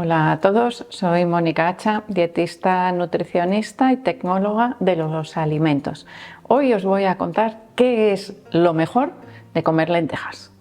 Hola a todos, soy Mónica Hacha, dietista, nutricionista y tecnóloga de los alimentos. Hoy os voy a contar qué es lo mejor de comer lentejas.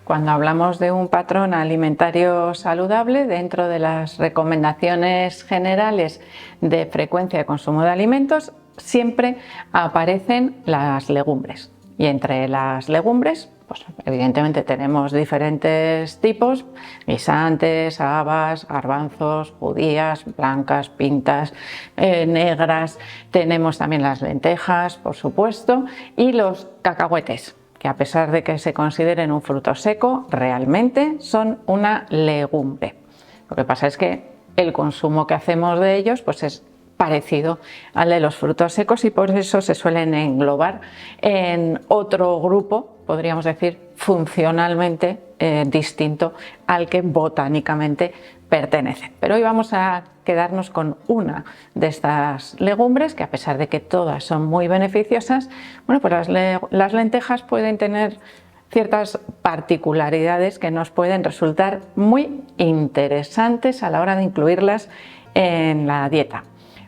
Cuando hablamos de un patrón alimentario saludable, dentro de las recomendaciones generales de frecuencia de consumo de alimentos, siempre aparecen las legumbres. Y entre las legumbres, pues evidentemente tenemos diferentes tipos: guisantes, habas, garbanzos, judías, blancas, pintas, negras. Tenemos también las lentejas, por supuesto, y los cacahuetes, que a pesar de que se consideren un fruto seco, realmente son una legumbre. Lo que pasa es que el consumo que hacemos de ellos pues es parecido al de los frutos secos y por eso se suelen englobar en otro grupo, podríamos decir, funcionalmente distinto al que botánicamente pertenecen. Pero hoy vamos a quedarnos con una de estas legumbres que, a pesar de que todas son muy beneficiosas, bueno, pues las lentejas pueden tener ciertas particularidades que nos pueden resultar muy interesantes a la hora de incluirlas en la dieta.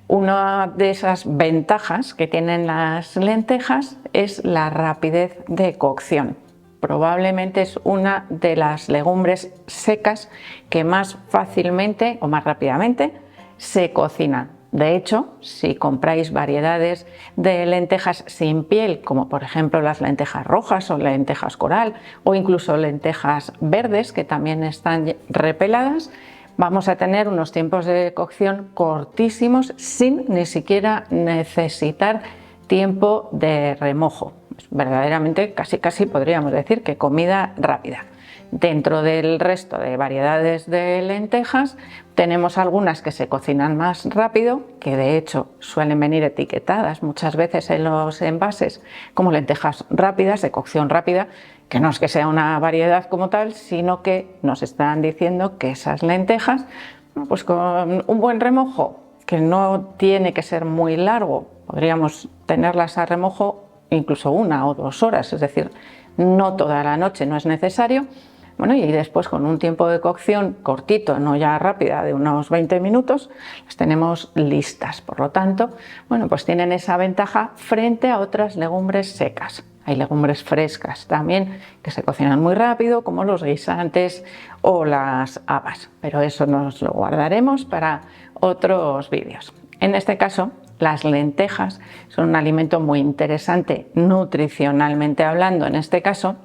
Una de esas ventajas que tienen las lentejas es la rapidez de cocción. Probablemente es una de las legumbres secas que más fácilmente o más rápidamente se cocinan. De hecho, si compráis variedades de lentejas sin piel, como por ejemplo las lentejas rojas o lentejas coral, o incluso lentejas verdes que también están repeladas, vamos a tener unos tiempos de cocción cortísimos sin ni siquiera necesitar tiempo de remojo. Verdaderamente casi podríamos decir que comida rápida. Dentro del resto de variedades de lentejas tenemos algunas que se cocinan más rápido, que de hecho suelen venir etiquetadas muchas veces en los envases como lentejas rápidas, de cocción rápida, que no es que sea una variedad como tal, sino que nos están diciendo que esas lentejas, pues con un buen remojo, que no tiene que ser muy largo, podríamos tenerlas a remojo incluso 1 o 2 horas, es decir, no toda la noche, no es necesario. Bueno, y después con un tiempo de cocción cortito, no ya rápida, de unos 20 minutos, las tenemos listas. Por lo tanto, bueno, pues tienen esa ventaja frente a otras legumbres secas. Hay legumbres frescas también que se cocinan muy rápido, como los guisantes o las habas, pero eso nos lo guardaremos para otros vídeos. En este caso, las lentejas son un alimento muy interesante nutricionalmente hablando, en este caso,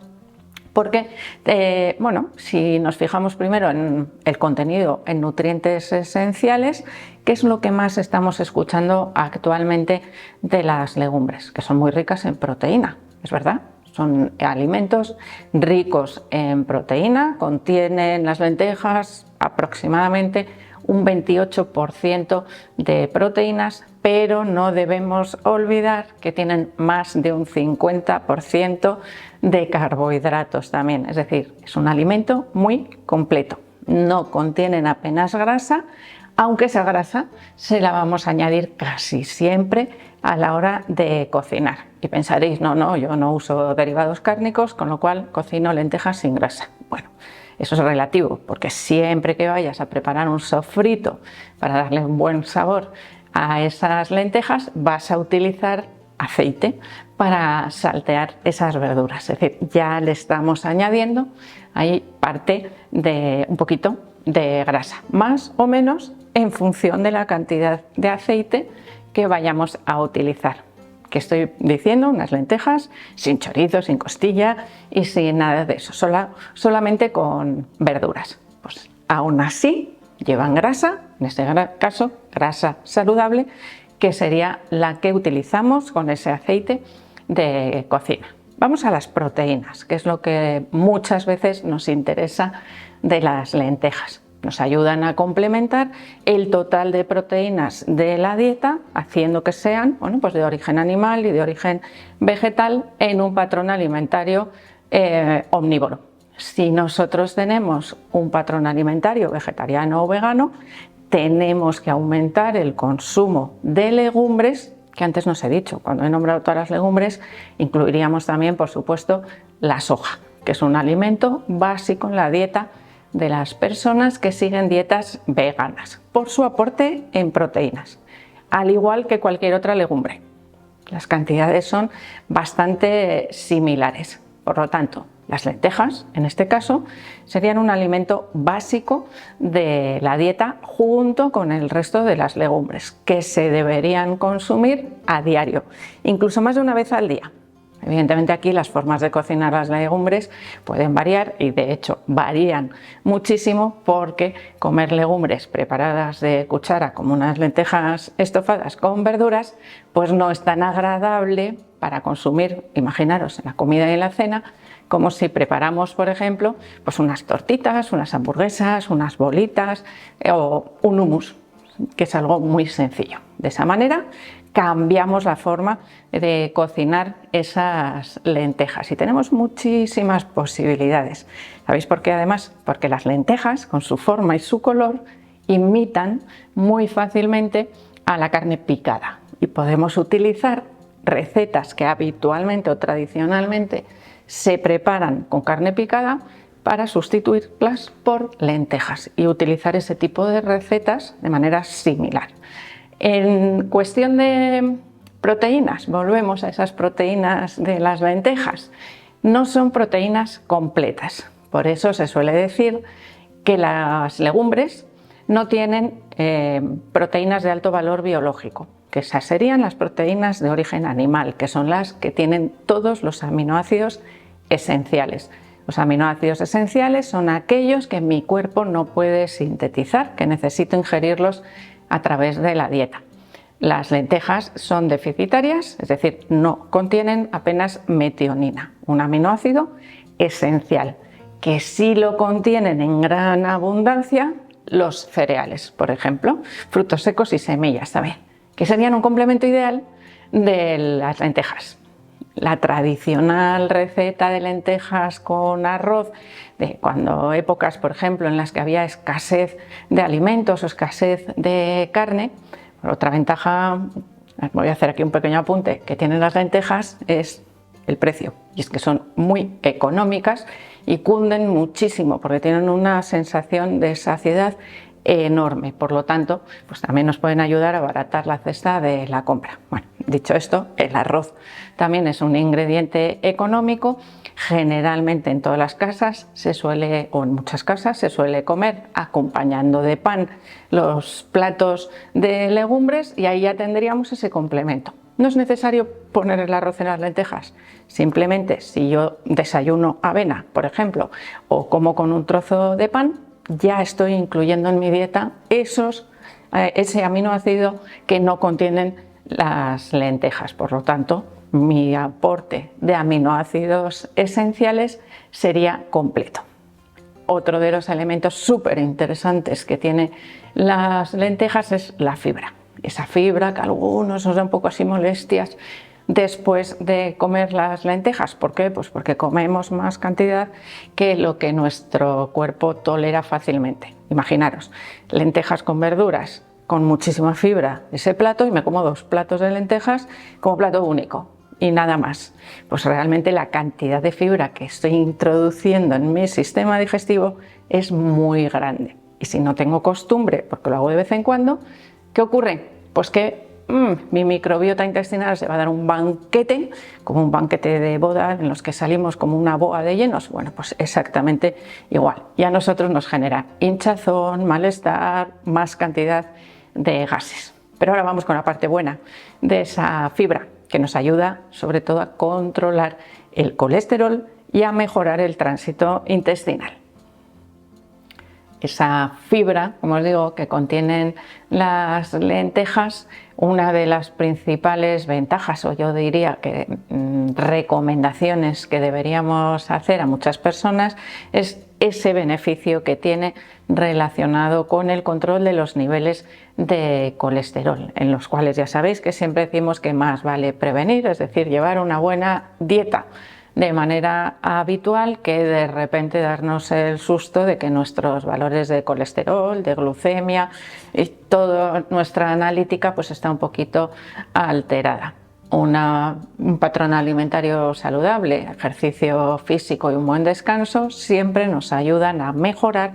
porque bueno, si nos fijamos primero en el contenido en nutrientes esenciales, ¿qué es lo que más estamos escuchando actualmente de las legumbres? Que son muy ricas en proteína, ¿es verdad? Son alimentos ricos en proteína, contienen las lentejas aproximadamente un 28% de proteínas, pero no debemos olvidar que tienen más de un 50% de carbohidratos también, es decir, es un alimento muy completo. No contienen apenas grasa, aunque esa grasa se la vamos a añadir casi siempre a la hora de cocinar. Y pensaréis, no, yo no uso derivados cárnicos, con lo cual cocino lentejas sin grasa. Bueno, eso es relativo, porque siempre que vayas a preparar un sofrito para darle un buen sabor a esas lentejas, vas a utilizar aceite para saltear esas verduras. Es decir, ya le estamos añadiendo ahí parte de un poquito de grasa, más o menos en función de la cantidad de aceite que vayamos a utilizar. Que estoy diciendo, unas lentejas sin chorizo, sin costilla y sin nada de eso, solamente con verduras. Pues aún así llevan grasa, en este caso grasa saludable, que sería la que utilizamos con ese aceite de cocina. Vamos a las proteínas, que es lo que muchas veces nos interesa de las lentejas. Nos ayudan a complementar el total de proteínas de la dieta, haciendo que sean, bueno, pues de origen animal y de origen vegetal en un patrón alimentario omnívoro. Si nosotros tenemos un patrón alimentario vegetariano o vegano, tenemos que aumentar el consumo de legumbres, que antes no os he dicho. Cuando he nombrado todas las legumbres, incluiríamos también, por supuesto, la soja, que es un alimento básico en la dieta de las personas que siguen dietas veganas, por su aporte en proteínas, al igual que cualquier otra legumbre. Las cantidades son bastante similares. Por lo tanto, las lentejas, en este caso, serían un alimento básico de la dieta junto con el resto de las legumbres, que se deberían consumir a diario, incluso más de una vez al día. Evidentemente aquí las formas de cocinar las legumbres pueden variar y de hecho varían muchísimo, porque comer legumbres preparadas de cuchara como unas lentejas estofadas con verduras pues no es tan agradable para consumir, imaginaros, en la comida y en la cena, como si preparamos, por ejemplo, pues unas tortitas, unas hamburguesas, unas bolitas o un hummus, que es algo muy sencillo. De esa manera cambiamos la forma de cocinar esas lentejas y tenemos muchísimas posibilidades. ¿Sabéis por qué? Además, porque las lentejas, con su forma y su color, imitan muy fácilmente a la carne picada y podemos utilizar recetas que habitualmente o tradicionalmente se preparan con carne picada para sustituirlas por lentejas y utilizar ese tipo de recetas de manera similar. En cuestión de proteínas, volvemos a esas proteínas de las lentejas. No son proteínas completas, por eso se suele decir que las legumbres no tienen proteínas de alto valor biológico, que esas serían las proteínas de origen animal, que son las que tienen todos los aminoácidos esenciales. Los aminoácidos esenciales son aquellos que mi cuerpo no puede sintetizar, que necesito ingerirlos a través de la dieta. Las lentejas son deficitarias, es decir, no contienen apenas metionina, un aminoácido esencial, que sí lo contienen en gran abundancia los cereales, por ejemplo, frutos secos y semillas también, que serían un complemento ideal de las lentejas. La tradicional receta de lentejas con arroz, de cuando épocas, por ejemplo, en las que había escasez de alimentos o escasez de carne, otra ventaja, voy a hacer aquí un pequeño apunte, que tienen las lentejas es el precio, y es que son muy económicas y cunden muchísimo porque tienen una sensación de saciedad enorme. Por lo tanto, pues también nos pueden ayudar a abaratar la cesta de la compra. Bueno, dicho esto, el arroz también es un ingrediente económico. Generalmente en todas las casas se suele, o en muchas casas, se suele comer acompañando de pan los platos de legumbres y ahí ya tendríamos ese complemento. No es necesario poner el arroz en las lentejas, simplemente si yo desayuno avena, por ejemplo, o como con un trozo de pan, ya estoy incluyendo en mi dieta ese aminoácido que no contienen las lentejas. Por lo tanto, mi aporte de aminoácidos esenciales sería completo. Otro de los elementos súper interesantes que tiene las lentejas es la fibra. Esa fibra que a algunos nos da un poco así molestias después de comer las lentejas. ¿Por qué? Pues porque comemos más cantidad que lo que nuestro cuerpo tolera fácilmente. Imaginaros, lentejas con verduras, con muchísima fibra, ese plato, y me como 2 platos de lentejas como plato único y nada más. Pues realmente la cantidad de fibra que estoy introduciendo en mi sistema digestivo es muy grande. Y si no tengo costumbre, porque lo hago de vez en cuando, ¿qué ocurre? Pues que mi microbiota intestinal se va a dar un banquete, como un banquete de boda en los que salimos como una boa de llenos. Bueno, pues exactamente igual. Y a nosotros nos genera hinchazón, malestar, más cantidad de gases. Pero ahora vamos con la parte buena de esa fibra, que nos ayuda sobre todo a controlar el colesterol y a mejorar el tránsito intestinal. Esa fibra, como os digo, que contienen las lentejas, una de las principales ventajas, o yo diría que recomendaciones que deberíamos hacer a muchas personas, es ese beneficio que tiene relacionado con el control de los niveles de colesterol, en los cuales ya sabéis que siempre decimos que más vale prevenir, es decir, llevar una buena dieta de manera habitual que de repente darnos el susto de que nuestros valores de colesterol, de glucemia y toda nuestra analítica pues está un poquito alterada. Un patrón alimentario saludable, ejercicio físico y un buen descanso siempre nos ayudan a mejorar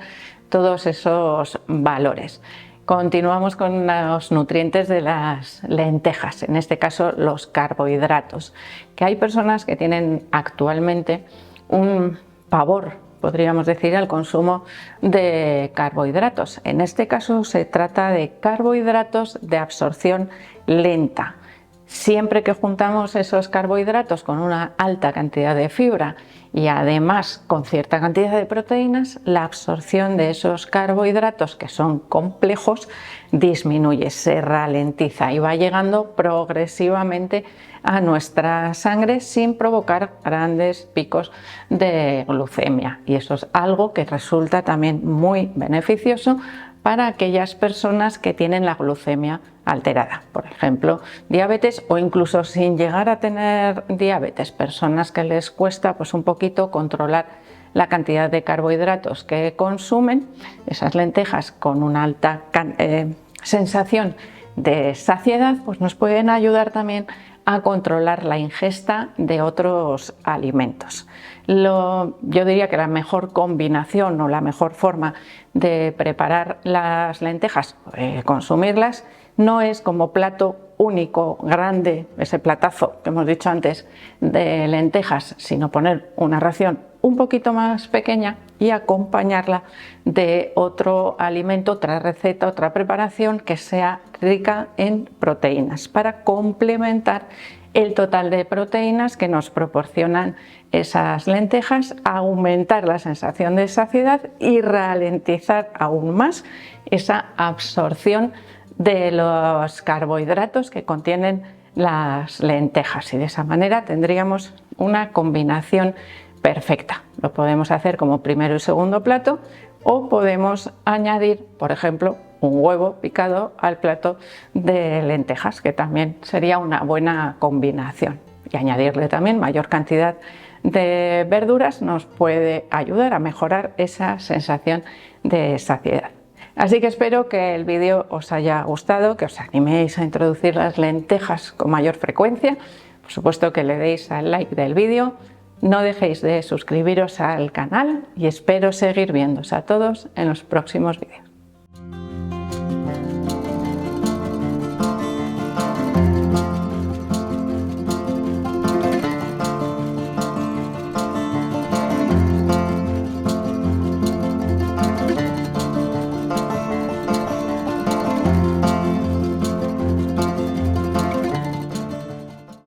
todos esos valores. Continuamos con los nutrientes de las lentejas, en este caso los carbohidratos, que hay personas que tienen actualmente un pavor, podríamos decir, al consumo de carbohidratos. En este caso se trata de carbohidratos de absorción lenta. Siempre que juntamos esos carbohidratos con una alta cantidad de fibra y además con cierta cantidad de proteínas, la absorción de esos carbohidratos, que son complejos, disminuye, se ralentiza y va llegando progresivamente a nuestra sangre sin provocar grandes picos de glucemia. Y eso es algo que resulta también muy beneficioso para aquellas personas que tienen la glucemia alterada, por ejemplo, diabetes o incluso sin llegar a tener diabetes, personas que les cuesta pues un poquito controlar la cantidad de carbohidratos que consumen, esas lentejas con una alta sensación de saciedad, pues nos pueden ayudar también a controlar la ingesta de otros alimentos. Yo diría que la mejor combinación o la mejor forma de preparar las lentejas, consumirlas, no es como plato único, grande, ese platazo que hemos dicho antes de lentejas, sino poner una ración un poquito más pequeña y acompañarla de otro alimento, otra receta, otra preparación que sea rica en proteínas para complementar el total de proteínas que nos proporcionan esas lentejas, aumentar la sensación de saciedad y ralentizar aún más esa absorción de los carbohidratos que contienen las lentejas, y de esa manera tendríamos una combinación perfecta. Lo podemos hacer como primero y segundo plato o podemos añadir, por ejemplo, un huevo picado al plato de lentejas, que también sería una buena combinación, y añadirle también mayor cantidad de verduras nos puede ayudar a mejorar esa sensación de saciedad. Así que espero que el vídeo os haya gustado, que os animéis a introducir las lentejas con mayor frecuencia, por supuesto que le deis al like del vídeo, no dejéis de suscribiros al canal y espero seguir viéndoos a todos en los próximos vídeos.